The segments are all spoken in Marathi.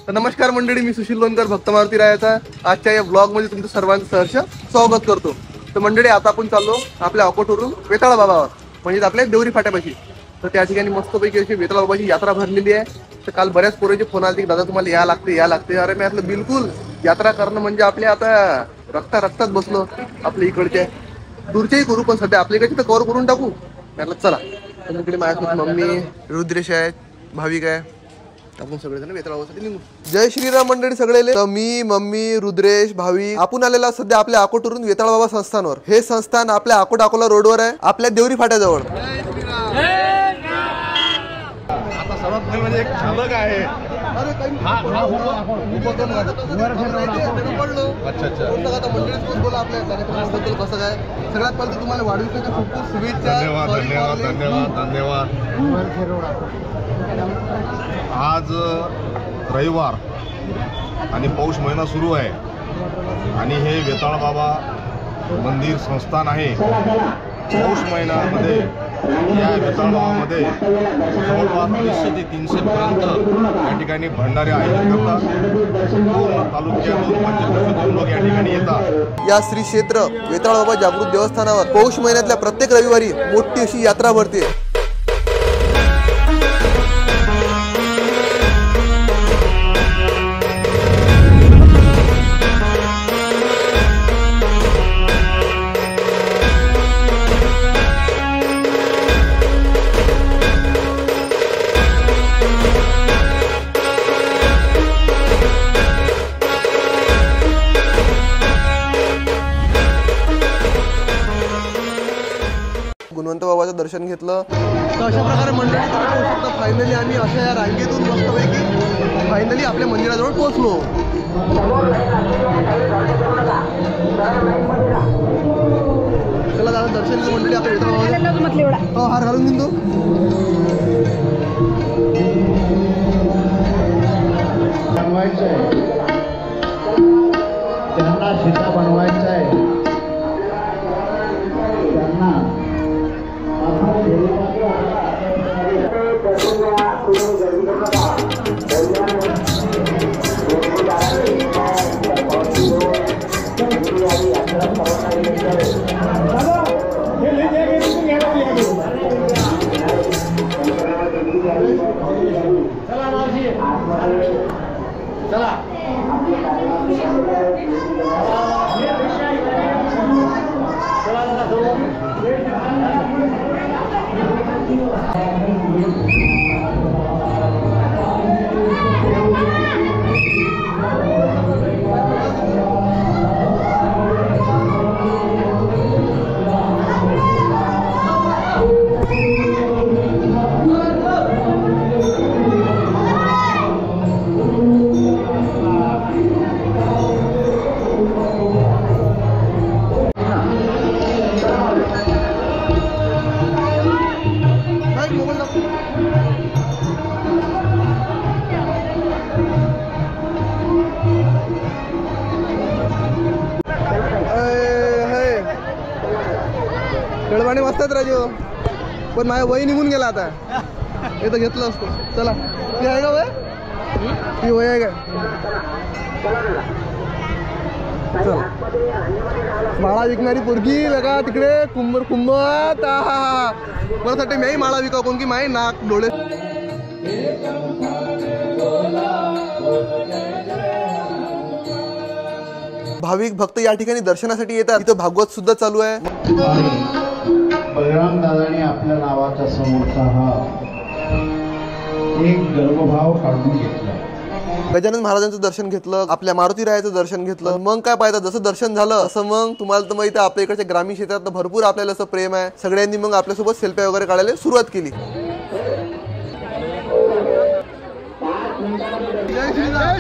तर नमस्कार मंडळी, मी सुशील लोणकर भक्त मारुती रायाचा आजच्या या ब्लॉग मध्ये तुमचं सर्वांचं सहर्ष स्वागत करतो। तर मंडळी आता आपण चाललो आपल्या अकोटवरून वेताळा बाबावर, म्हणजे आपल्या देवरी फाट्यापाशी। तर त्या ठिकाणी मस्तपैकी अशी वेताळा बाबाची यात्रा भरलेली आहे। तर काल बऱ्याच पोरांचे फोन आले की दादा तुम्हाला या लागते। अरे मी म्हटलं बिलकुल, यात्रा करणं म्हणजे आपल्या आता रक्तात बसलो। आपल्या इकडचे दूरचेही करू, पण सध्या आपल्या इकडचे तर कव्हर करून टाकू। म्हटलं चला। तर इकडे माझ्यासोबत मम्मी रुद्रेश आहेत, भाविक आहे, आपण सगळेजण वेताळासाठी निघू। जय श्रीराम मंडळी सगळे। तर मी, मम्मी, रुद्रेश, भाविक आपण आलेला सध्या आपल्या अकोटवरून वेताळ बाबा संस्थानवर। हे संस्थान आपल्या अकोला रोडवर आहे, आपल्या देवरी फाट्याजवळ। आता सर्वात पहिले म्हणजे एक झलक आहे। अरे काही अच्छा मंडळीसोबत बोला आपल्या कार्यक्रमाबद्दल कसं काय। सगळ्यात पहिले तुम्हाला वाढदिवसाच्या खूप खूप शुभेच्छा। धन्यवाद। आज रविवार आणि पौष महिना सुरू आहे आणि हे वेताळ बाबा मंदिर संस्थान आहे। पौष महिन्यामध्ये या वेताळ बाबामध्ये जवळपास 200 ते 300 पर्यंत या ठिकाणी भंडारे आयोजित करतात। पूर्ण तालुक्यातून पंचक्रोशीतून लोक या ठिकाणी येतात। या श्री क्षेत्र वेताळ बाबा जागृत देवस्थानावर पौष महिन्यातल्या प्रत्येक रविवारी मोठी अशी यात्रा भरते। गुणवंत बाबाचं दर्शन घेतलं। तर अशा प्रकारे मंडळी फायनली आम्ही अशा या रांगेतून मस्तपैकी फायनली आपल्या मंदिराजवळ पोहोचलो। चला दादा दर्शन घेऊ मंडळी आपल्या। हो हार घालून घेऊन तो त्यांना सीता बनवायचं आहे। खेळवाणी मस्त आहेत राजू, पण माझ्या वय निघून गेला आता। हे तर घेतलं असतं। चला ती आहे का वय, ती वय आहे का? चला माळा विकणारी पोरगी बघा तिकडे कुंभत। मला वाटते मी माळा विका कोण की माय नाक डोळे। भाविक भक्त या ठिकाणी दर्शनासाठी येतात। इथं भागवत सुद्धा चालू आहे। बलराम दादाने आपल्या नावाचा समोरचा हा एक गर्भभाव काढून घेतला। गजानन महाराजांचं दर्शन घेतलं, आपल्या मारुती रायाचं दर्शन घेतलं। मग काय पाहिजे, जसं दर्शन झालं असं मग तुम्हाला तर माहिती आहे आपल्या इकडच्या ग्रामीण क्षेत्रात भरपूर आपल्याला असं प्रेम आहे। सगळ्यांनी मग आपल्यासोबत सेल्फी वगैरे काढायला सुरुवात केली। जय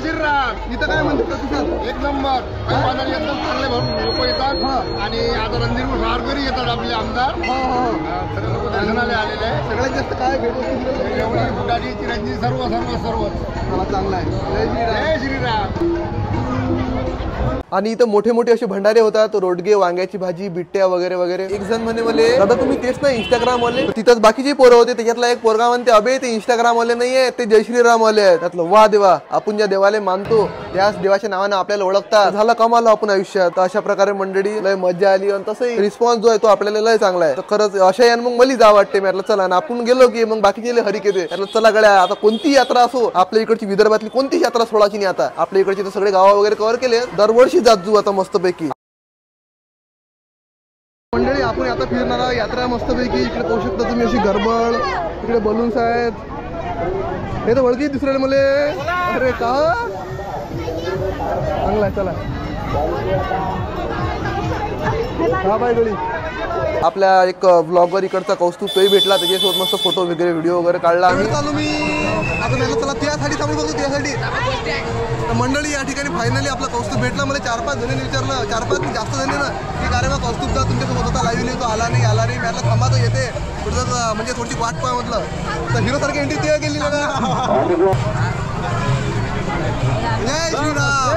श्रीराम। इथं काय म्हणते प्रतिसाद एक नंबर एकदम चांगले भरून लोक येतात आणि आता रणधीर वारकरी येतात आपले आमदार। सगळे लोक दर्शनाला आलेले आहे। सगळ्यात जास्त काय भेटवस्तू फुटाची चिरंजी सर्व चांगला आहे। जय श्रीराम। आणि इथं मोठे मोठे असे भंडारे होतात, रोडगे, वांग्याची भाजी, बिट्ट्या वगैरे वगैरे. एक जण म्हणे मले, दादा तुम्ही तेच ना इंस्टाग्राम वाले? तिथंच बाकीचे पोरं होते, त्याच्यातला एक पोरगा म्हणते अबे ते इंस्टाग्राम वाले नाहीये, ते जय श्रीराम वाले आहेत. त्यातलं वा देवा, आपण ज्या देवाला मानतो त्याच देवाच्या नावाने आपल्याला ओळखतात, झालं कमाल आपण आयुष्यात. तर अशा प्रकारे मंडळी लय मजा आली आणि तसंही रिस्पॉन्स जो आहे तो आपल्याला लय चांगला आहे. तर खरंच अशा यान मग मला जा वाटते. म्हटलं चला ना आपण गेलो की मग बाकीचे हरिक येते. म्हटलं चला गड्या, आता कोणती यात्रा असो, आपल्या इकडची विदर्भातली कोणतीच यात्रा सोडायची नाही. आता आपल्या इकडचे तर सगळे गावा वगैरे कव्हर केले, दरवर्षी जात जू आता मस्तपैकी. मंडळी आपण आता फिरणार आहोत यात्रा मस्तपैकी. इकडे पाहू शकता तुम्ही अशी गडबड, इकडे बलून्स आहेत. हे तर वळखी दुसऱ्याला मले. अरे का चांगला, चला हा बाय गडी. आपल्या एक ब्लॉगर इकडचा कौस्तुभ तोही भेटला, त्याच्यासोबत मस्त फोटो वगैरे व्हिडिओ वगैरे काढला आम्ही. चालू मी आता मला चला त्यासाठी थांबू बघतो, त्यासाठी मंडळी या ठिकाणी फायनली आपला कौस्तुभ भेटला. मला 4-5 जणांनी विचारलं, 4-5 जास्त जणी ना की अरे मग कौस्तुभ जा तुमच्यासोबत होता लाईव्ह, तो आला नाही म्हटलं थांबा तो येते पुढचं, म्हणजे थोडीशी वाट पाहा म्हटलं. तर हिरो सारखी एंट्री ते गेली ना. जय श्रीराम.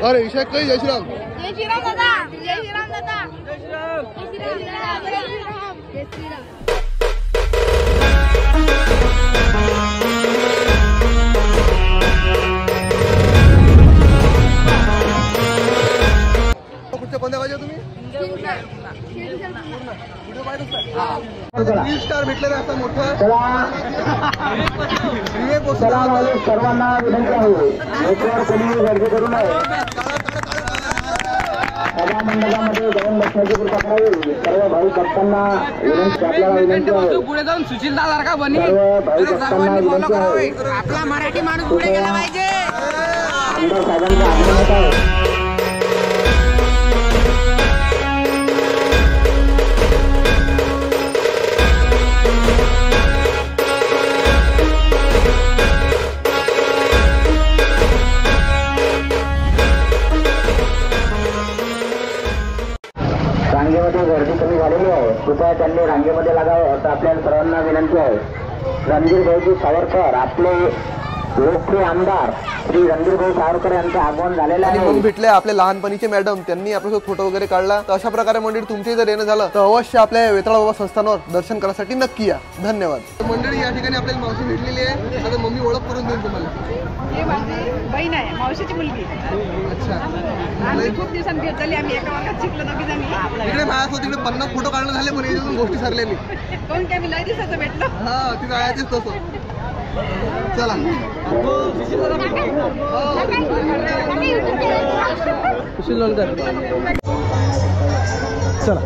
अरे विषय काही जय श्रीराम. जय श्रीराम दादा. जय श्रीराम दादा. जय श्रीराम. जय श्रीराम. जय श्रीराम. जय श्रीराम. कुठच्या कोणत्या पाहिजे तुम्ही? व्हिडिओ पाहिजे 3 स्टार भेटलेला असा मोठा सर्वांना विनंती आहे, एकवर कोणी गर्दी करू नये. सभा मंडपामध्ये जाऊन बसण्याची कृपा करावी. सर्व भाई भक्तांना विनंती, आपल्याला विनंती आहे, पुढे जाऊन सुशीलदासारखा बनी सर्व भाई भक्तांना विनंती आहे, आपला मराठी माणूस पुढे गेला पाहिजे. आमदार साहेबांचं आगमन आहे. रांगेमध्ये गर्दी कमी झालेली आहे, कृपया त्यांनी रांगेमध्ये लागावं असं आपल्याला सर्वांना विनंती आहे. रणधीरभाऊजी सावरकर, आपले लोकप्रिय आमदार श्री रणधीरभाऊ सावरकर यांचं आगमन झालेलं आणि आहे. मग भेटले आपले लहानपणीचे मॅडम, त्यांनी आपल्यासोबत फोटो वगैरे काढला. तर अशा प्रकारे मंडळी तुमचे जर येणं झालं तर अवश्य आपल्या वेताळ बाबा संस्थानावर दर्शन करण्यासाठी नक्की या. धन्यवाद. मंडळी या ठिकाणी आपल्याला मावशी भेटलेली आहे. आता मम्मी ओळख करून देईल तुम्हाला. हे माझी बहीण आहे, मावशीची मुलगी. अच्छा, आम्ही खूप दिवसांनी भेट झाली, आम्ही एका वर्गात शिकलो दोघी जणी. इकडे माझ्यासोबत तिकडे 50 फोटो काढणं झाले, पण याच्यातून गोष्टी सरल्या नाही. कोण काय मी लय दिवसाचं भेटलो. हा तिथं आहेच तसं. चला चला